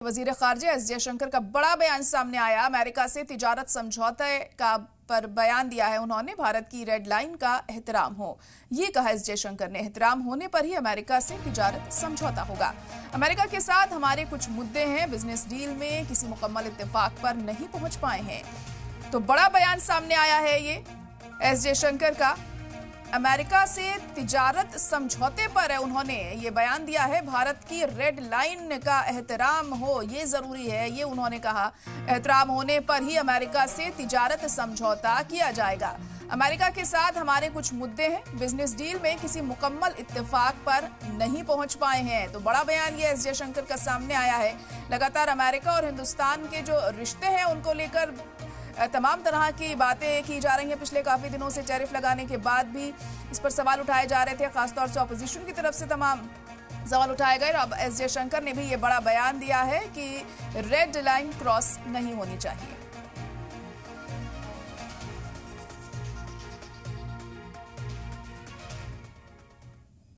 वजीर खारजा एस जयशंकर का बड़ा बयान सामने आया। अमेरिका से तिजारत समझौते का पर बयान दिया है उन्होंने। भारत की रेड लाइन का एहतराम हो, ये कहा एस जयशंकर ने। एहतराम होने पर ही अमेरिका से तिजारत समझौता होगा। अमेरिका के साथ हमारे कुछ मुद्दे हैं, बिजनेस डील में किसी मुकम्मल इत्तेफाक पर नहीं पहुंच पाए हैं। तो बड़ा बयान सामने आया है ये एस जयशंकर का। अमेरिका से तिजारत समझौते पर उन्होंने ये बयान दिया है। भारत की रेड लाइन का एहतराम हो, ये जरूरी है, ये उन्होंने कहा। एहतराम होने पर ही अमेरिका से तिजारत समझौता किया जाएगा। अमेरिका के साथ हमारे कुछ मुद्दे हैं, बिजनेस डील में किसी मुकम्मल इत्तेफाक पर नहीं पहुंच पाए हैं। तो बड़ा बयान ये एस जयशंकर का सामने आया है। लगातार अमेरिका और हिंदुस्तान के जो रिश्ते हैं उनको लेकर तमाम तरह की बातें की जा रही हैं। पिछले काफी दिनों से टैरिफ लगाने के बाद भी इस पर सवाल उठाए जा रहे थे, खासतौर से ऑपोजिशन की तरफ से तमाम सवाल उठाए गए। अब एस जयशंकर ने भी ये बड़ा बयान दिया है कि रेड लाइन क्रॉस नहीं होनी चाहिए।